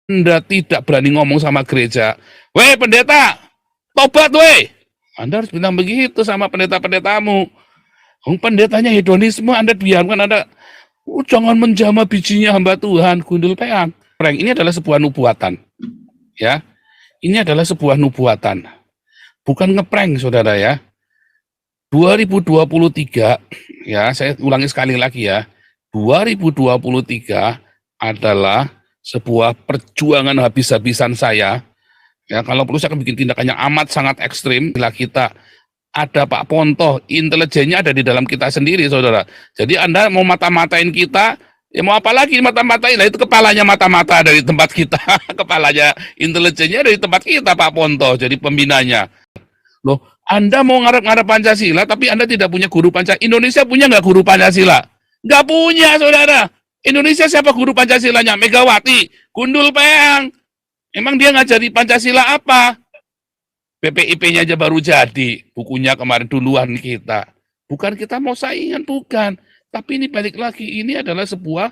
Anda tidak berani ngomong sama gereja, "Weh pendeta, tobat weh." Anda harus bilang begitu sama pendeta-pendetamu. Pendetanya hedonisme, Anda biarkan, Anda jangan menjamah bijinya hamba Tuhan, gundul peang. Ini adalah sebuah nubuatan, ya. Ini adalah sebuah nubuatan, bukan ngeprank, saudara ya. 2023, ya, saya ulangi sekali lagi ya. 2023 adalah sebuah perjuangan habis-habisan saya. Ya, kalau perlu saya akan bikin tindakan yang amat sangat ekstrim. Bila kita ada Pak Ponto, intelijennya ada di dalam kita sendiri, saudara. Jadi Anda mau mata-matain kita, ya mau apa lagi mata-matain? Nah, itu kepalanya mata-mata dari tempat kita, kepalanya intelijennya dari tempat kita, Pak Ponto, jadi pembinanya. Loh, Anda mau ngarep-ngarep Pancasila, tapi Anda tidak punya guru Pancasila. Indonesia punya nggak guru Pancasila? Nggak punya, saudara. Indonesia siapa guru Pancasilanya? Megawati, gundul peang. Emang dia ngajari Pancasila apa? BPIP-nya aja baru jadi, bukunya kemarin duluan kita. Bukan kita mau saingan, bukan. Tapi ini balik lagi, ini adalah sebuah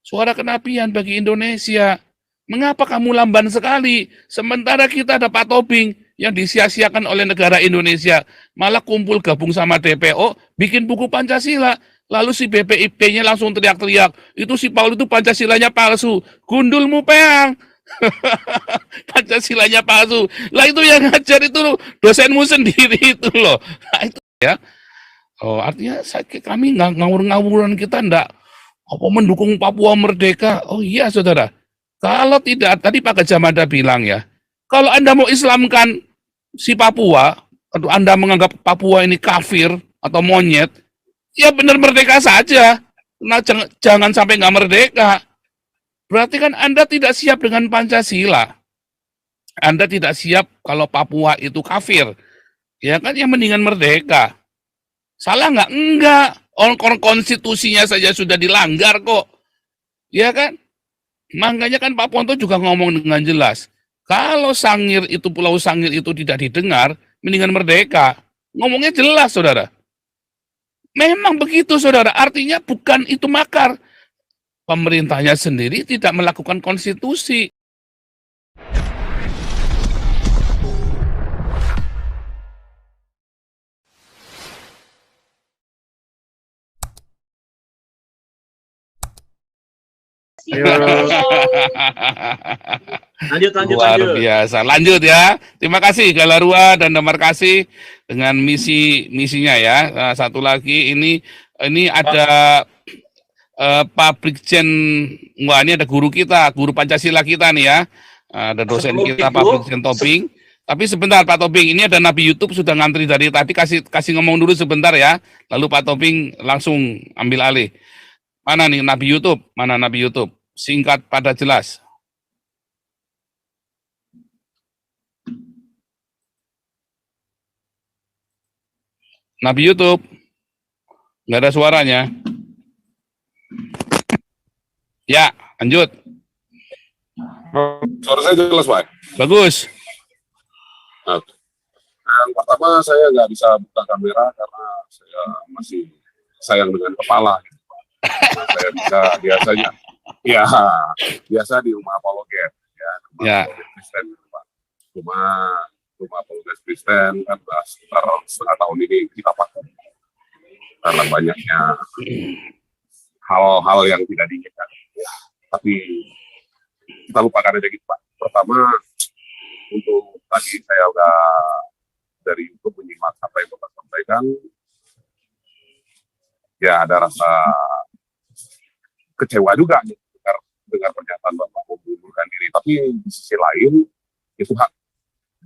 suara kenabian bagi Indonesia. Mengapa kamu lamban sekali? Sementara kita ada Pak Tobing yang disia-siakan oleh negara Indonesia. Malah kumpul gabung sama DPO, bikin buku Pancasila. Lalu si BPIP-nya langsung teriak-teriak, itu si Paul itu Pancasilanya palsu. Gundulmu peang. Pancasilanya palsu. Lah itu yang ngajar itu dosenmu sendiri itu loh. Nah, itu ya. Oh, artinya kami ngawur-ngawuran, kita enggak apa mendukung Papua merdeka. Oh iya, saudara. Kalau tidak, tadi Pak Gajah Mada bilang ya, kalau Anda mau Islamkan si Papua, atau Anda menganggap Papua ini kafir atau monyet, ya benar merdeka saja. Nah, jangan sampai nggak merdeka. Berarti kan Anda tidak siap dengan Pancasila. Anda tidak siap kalau Papua itu kafir. Ya kan, yang mendingan merdeka. Salah nggak? Enggak. Orang konstitusinya saja sudah dilanggar kok. Ya kan? Makanya kan Pak Ponto juga ngomong dengan jelas. Kalau Sangir itu, Pulau Sangir itu tidak didengar, mendingan merdeka. Ngomongnya jelas, saudara. Memang begitu, saudara. Artinya bukan itu makar. Pemerintahnya sendiri tidak melakukan konstitusi. Luar biasa. Lanjut ya. Terima kasih Galarua dan Damar Kasih dengan misinya ya. Nah, satu lagi ini ada Pak Brigjen. Wah, ini ada guru kita, guru Pancasila kita nih ya. Ada dosen kita Pak Brigjen Tobing. Tapi sebentar Pak Tobing, ini ada Nabi YouTube sudah ngantri dari tadi, kasih ngomong dulu sebentar ya. Lalu Pak Tobing langsung ambil alih. Mana nih Nabi YouTube? Mana Nabi YouTube? Singkat pada jelas. Nabi YouTube. Nggak ada suaranya. Ya, lanjut. Suara saya jelas, Pak? Bagus. Nah, yang pertama saya nggak bisa buka kamera karena saya masih sayang dengan kepala. Gitu, Pak. Nah, saya bisa biasanya, ya biasa di rumah apologet, ya, rumah apologet Kristen, gitu, Pak. Rumah apologet Kristen kan sekitar setengah tahun ini kita pakai karena banyaknya hal-hal yang tidak diinginkan. Ya, tapi kita lupakan aja gitu, Pak. Pertama, untuk tadi saya udah dari YouTube menyimak apa yang Bapak sampaikan, ya ada rasa kecewa juga nih dengar pernyataan Bapak mengundurkan diri. Tapi di sisi lain itu hak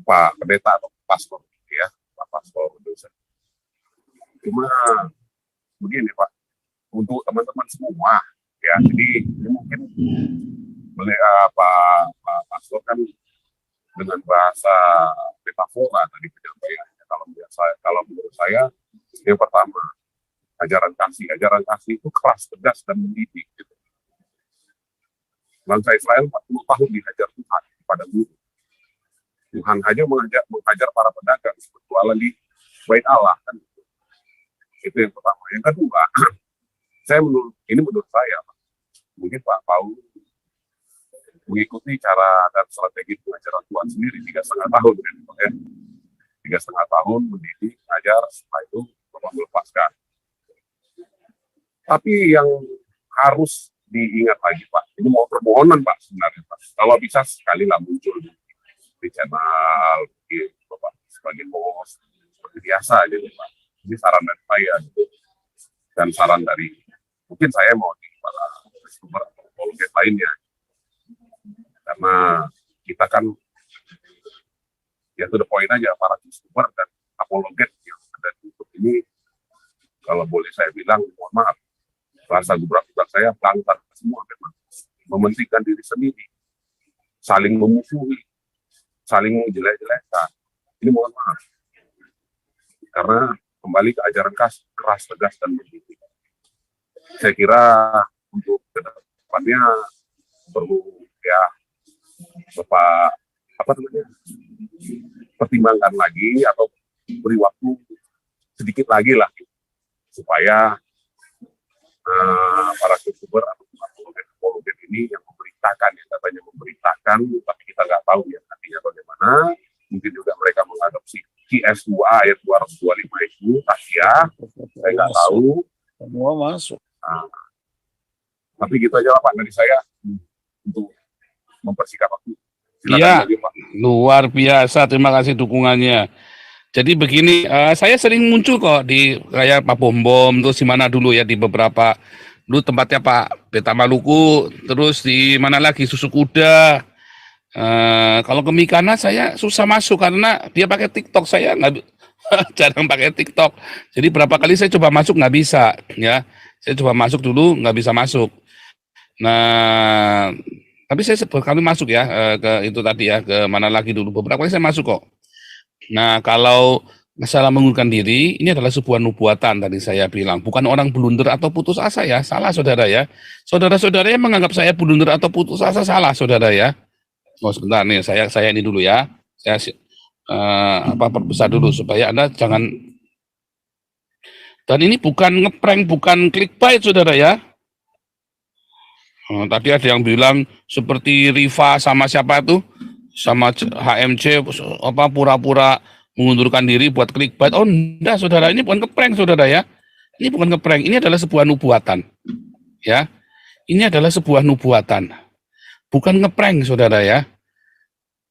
Pak Pendeta atau Pastor, ya, Pak Pastor dosen. Cuma begini Pak, untuk teman-teman semua, ya, jadi ini mungkin Pak Pastor kan dengan bahasa metafora tadi penyampaiannya. Kalau menurut saya, yang pertama, ajaran kasih itu keras, tegas, dan mendidik. Gitu. Bangsa Israel 40 tahun dihajar Tuhan kepada guru. Tuhan hanya menghajar para pedagang berjualan di bait Allah. Kan? Itu yang pertama. Yang kedua, menurut saya, mungkin Pak Paul mengikuti cara dan strategi pengajaran Tuhan sendiri 3,5 tahun gitu ya. 3,5 tahun mendidik, ngajar, setelah itu Bapak melepaskan. Tapi yang harus diingat lagi Pak, ini mau permohonan Pak sebenarnya Pak. Kalau bisa sekali lah muncul di channel, di Bapak sebagai host, seperti biasa aja nih Pak. Ini saran dari saya gitu. Dan saran dari mungkin saya mau di para customer atau apologet lainnya. Karena kita kan ya to the point aja, para customer dan apologet yang ada di YouTube ini, kalau boleh saya bilang, mohon maaf, bahasa gubrak-gubrak saya pelanggar semua memang. Mementingkan diri sendiri, saling memusuhi, saling menjelek-jelekkan. Ini mohon maaf. Karena kembali ke ajaran keras, tegas, dan mendidik. Saya kira untuk kedepannya perlu ya Bapak pertimbangkan lagi atau beri waktu sedikit lagi lah supaya para youtuber atau apologet ini yang memberitakan, yang katanya memberitakan, tapi kita nggak tahu ya nantinya bagaimana. Mungkin juga mereka mengadopsi QS2 ayat 225 itu Tasya, saya nggak tahu. Semua masuk. Tapi gitu aja lah Pak dari saya untuk mempersingkat waktu. Iya, luar biasa. Terima kasih dukungannya. Jadi begini, saya sering muncul kok di kayak Pak Bom terus di mana dulu ya, di beberapa dulu tempatnya Pak Beta Maluku, terus di mana lagi Susu Kuda. Kalau ke Mikana saya susah masuk karena dia pakai TikTok, saya nggak jarang pakai TikTok. Jadi berapa kali saya coba masuk nggak bisa, ya. Saya coba masuk dulu nggak bisa masuk. Nah, tapi saya sekali masuk ya ke itu tadi ya, ke mana lagi dulu beberapa kali saya masuk kok. Nah, kalau masalah mengundurkan diri ini adalah sebuah nubuatan tadi saya bilang, bukan orang blunder atau putus asa ya, salah saudara ya. Saudara-saudara yang menganggap saya blunder atau putus asa salah saudara ya. Oh sebentar nih, saya ini dulu ya. Saya perbesar dulu supaya Anda jangan. Dan ini bukan ngeprank, bukan clickbait saudara ya. Tadi ada yang bilang seperti Riva sama siapa tuh, sama HMC pura-pura mengundurkan diri buat clickbait. Oh enggak saudara, ini bukan ngeprank saudara ya. Ini bukan ngeprank, ini adalah sebuah nubuatan. Ya. Ini adalah sebuah nubuatan. Bukan ngeprank saudara ya.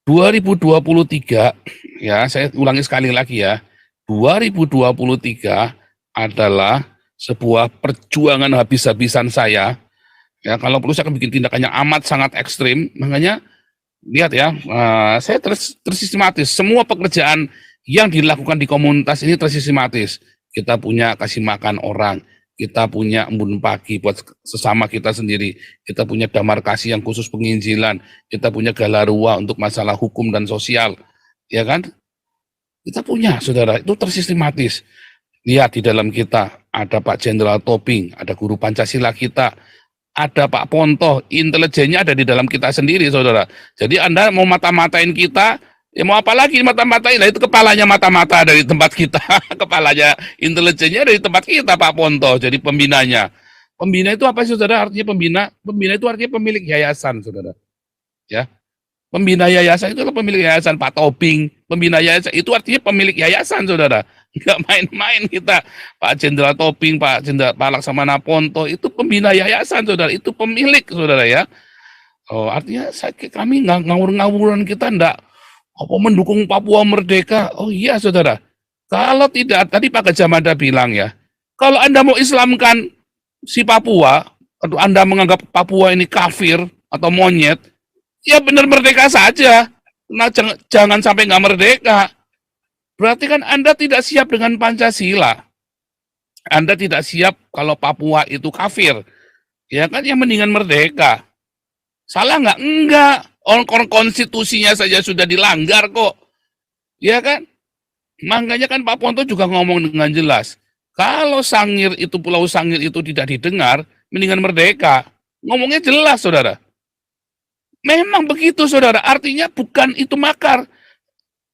2023 ya, saya ulangi sekali lagi ya. 2023 adalah sebuah perjuangan habis-habisan saya. Ya, kalau perlu saya akan bikin tindakannya amat sangat ekstrim. Makanya lihat ya, saya tersistematis. Semua pekerjaan yang dilakukan di komunitas ini tersistematis. Kita punya kasih makan orang, kita punya embun pagi buat sesama kita sendiri, kita punya damar kasih yang khusus penginjilan, kita punya galarua untuk masalah hukum dan sosial, ya kan? Kita punya, saudara, itu tersistematis. Lihat di dalam kita ada Pak Jenderal Tobing, ada guru Pancasila kita, ada Pak Ponto, intelijennya ada di dalam kita sendiri, saudara. Jadi Anda mau mata-matain kita, ya mau apa lagi mata-matain? Nah, itu kepalanya mata-mata dari tempat kita, kepalanya intelijennya dari tempat kita, Pak Ponto. Jadi pembinanya. Pembina itu apa sih, saudara? Artinya pembina. Pembina itu artinya pemilik yayasan, saudara. Ya. Pembina yayasan itu pemilik yayasan. Pak Tobing, pembina yayasan itu artinya pemilik yayasan, saudara. Nggak main-main kita. Pak Jenderal Tobing, Pak Laksamana Ponto, itu pembina yayasan, saudara. Itu pemilik, saudara ya. Oh, artinya kami nggak ngawur-ngawuran, kita enggak apa mendukung Papua Merdeka. Oh iya, saudara. Kalau tidak, tadi Pak Gajah Mada bilang ya, kalau Anda mau Islamkan si Papua, atau Anda menganggap Papua ini kafir atau monyet, ya benar merdeka saja. Nah, jangan sampai nggak merdeka. Berarti kan Anda tidak siap dengan Pancasila. Anda tidak siap kalau Papua itu kafir. Ya kan, yang mendingan merdeka. Salah nggak? Enggak. Orang konstitusinya saja sudah dilanggar kok. Ya kan? Makanya kan Pak Ponto juga ngomong dengan jelas. Kalau Sangir itu, Pulau Sangir itu tidak didengar, mendingan merdeka. Ngomongnya jelas, saudara. Memang begitu, saudara. Artinya bukan itu makar.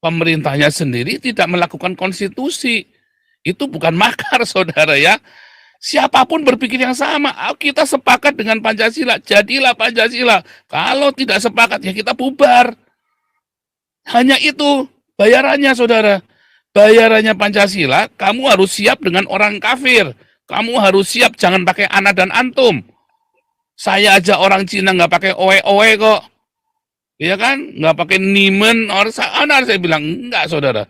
Pemerintahnya sendiri tidak melakukan konstitusi. Itu bukan makar, saudara ya. Siapapun berpikir yang sama, kita sepakat dengan Pancasila, jadilah Pancasila. Kalau tidak sepakat, ya kita bubar. Hanya itu bayarannya, saudara. Bayarannya Pancasila, kamu harus siap dengan orang kafir. Kamu harus siap, jangan pakai ana dan antum. Saya aja orang Cina nggak pakai oe-oe kok. Ya kan? Nggak pakai nimen, orang saya bilang, enggak, saudara.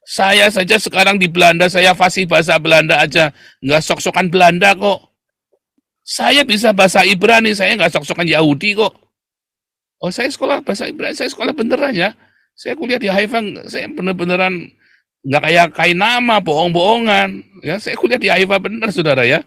Saya saja sekarang di Belanda, saya fasih bahasa Belanda aja, nggak sok-sokan Belanda kok. Saya bisa bahasa Ibrani, saya nggak sok-sokan Yahudi kok. Oh, saya sekolah bahasa Ibrani, saya sekolah beneran ya. Saya kuliah di Haifa, saya bener-beneran nggak kayak nama, bohong-bohongan. Ya, saya kuliah di Haifa bener, saudara ya.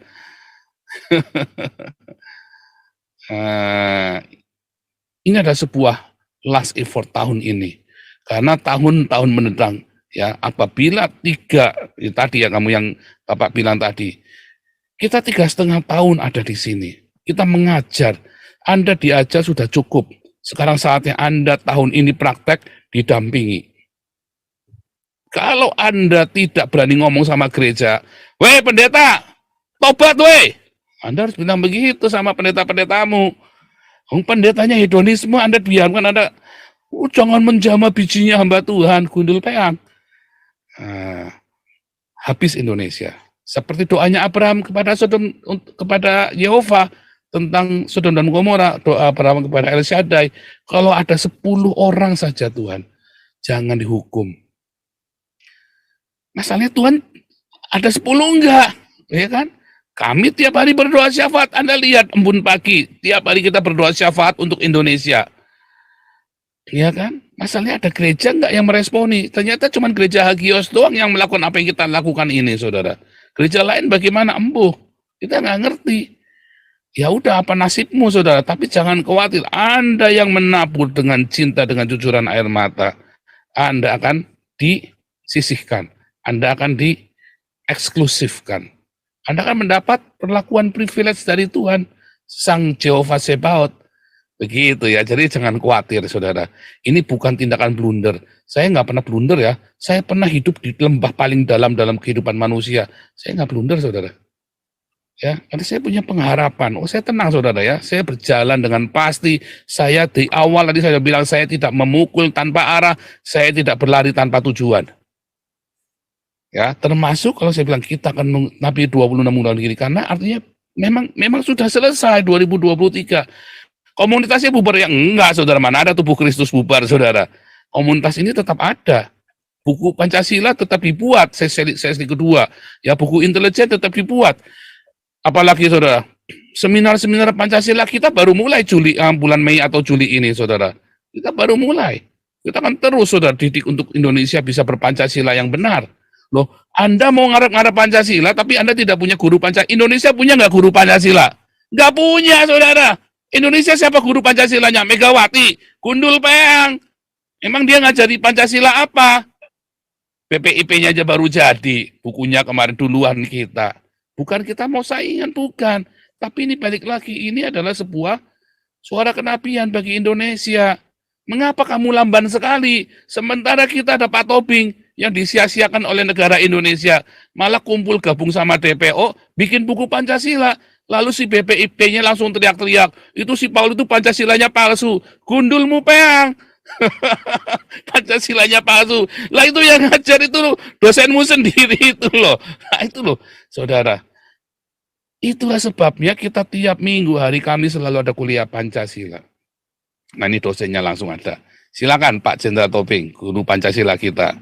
Ini ada sebuah last effort tahun ini, karena tahun-tahun mendatang. Ya, apabila tadi ya kamu yang Bapak bilang tadi, kita 3,5 tahun ada di sini, kita mengajar, Anda diajar sudah cukup, sekarang saatnya Anda tahun ini praktek didampingi. Kalau Anda tidak berani ngomong sama gereja, weh pendeta, tobat weh, Anda harus bilang begitu sama pendeta-pendetamu. Pendetanya hedonisme, Anda biarkan, Anda jangan menjamah bijinya hamba Tuhan, gundul peang. Habis Indonesia. Seperti doanya Abraham kepada Yehova tentang Sodom dan Gomora, doa Abraham kepada El Shaddai, kalau ada 10 orang saja Tuhan, jangan dihukum. Masalahnya Tuhan ada 10 enggak, ya kan? Kami tiap hari berdoa syafaat, Anda lihat embun pagi, tiap hari kita berdoa syafaat untuk Indonesia. Ya kan? Masalahnya ada gereja enggak yang meresponi? Ternyata cuma gereja Hagios doang yang melakukan apa yang kita lakukan ini, saudara. Gereja lain bagaimana? Embuh. Kita nggak ngerti. Ya udah, apa nasibmu, saudara? Tapi jangan khawatir. Anda yang menabur dengan cinta, dengan jujuran air mata, Anda akan disisihkan. Anda akan dieksklusifkan. Anda akan mendapat perlakuan privilege dari Tuhan, Sang Jehovah Sebaot. Begitu ya, jadi jangan khawatir, saudara. Ini bukan tindakan blunder. Saya nggak pernah blunder ya. Saya pernah hidup di lembah paling dalam kehidupan manusia. Saya nggak blunder, saudara. Ya, karena saya punya pengharapan. Oh, saya tenang, saudara ya. Saya berjalan dengan pasti. Saya di awal tadi saya bilang saya tidak memukul tanpa arah. Saya tidak berlari tanpa tujuan. Ya, termasuk kalau saya bilang kita akan nabi 26 bulan gini, karena artinya memang sudah selesai 2023. Komunitasnya bubar ya? Enggak, saudara. Mana ada tubuh Kristus bubar, saudara. Komunitas ini tetap ada. Buku Pancasila tetap dibuat, sesi kedua. Ya, buku intelijen tetap dibuat. Apalagi, saudara, seminar-seminar Pancasila kita baru mulai bulan Mei atau Juli ini, saudara. Kita baru mulai. Kita akan terus, saudara, didik untuk Indonesia bisa berpancasila yang benar. Loh, Anda mau ngarep-ngarep Pancasila, tapi Anda tidak punya guru Pancasila. Indonesia punya nggak guru Pancasila? Nggak punya, saudara. Indonesia siapa guru Pancasilanya? Megawati, gundul peang. Emang dia ngajari Pancasila apa? PPIP-nya aja baru jadi. Bukunya kemarin duluan kita. Bukan kita mau saingan, bukan. Tapi ini balik lagi, ini adalah sebuah suara kenabian bagi Indonesia. Mengapa kamu lamban sekali? Sementara kita ada Pak Tobing yang disia-siakan oleh negara Indonesia. Malah kumpul gabung sama DPO, bikin buku Pancasila. Lalu si BPIP-nya langsung teriak-teriak, itu si Paul itu Pancasilanya palsu. Gundulmu peang. Pancasilanya palsu. Lah itu yang ngajar itu loh, dosenmu sendiri itu loh. Nah itu loh, saudara. Itulah sebabnya kita tiap minggu hari Kamis selalu ada kuliah Pancasila. Nah ini dosennya langsung ada. Silakan Pak Jenderal Tobing, guru Pancasila kita.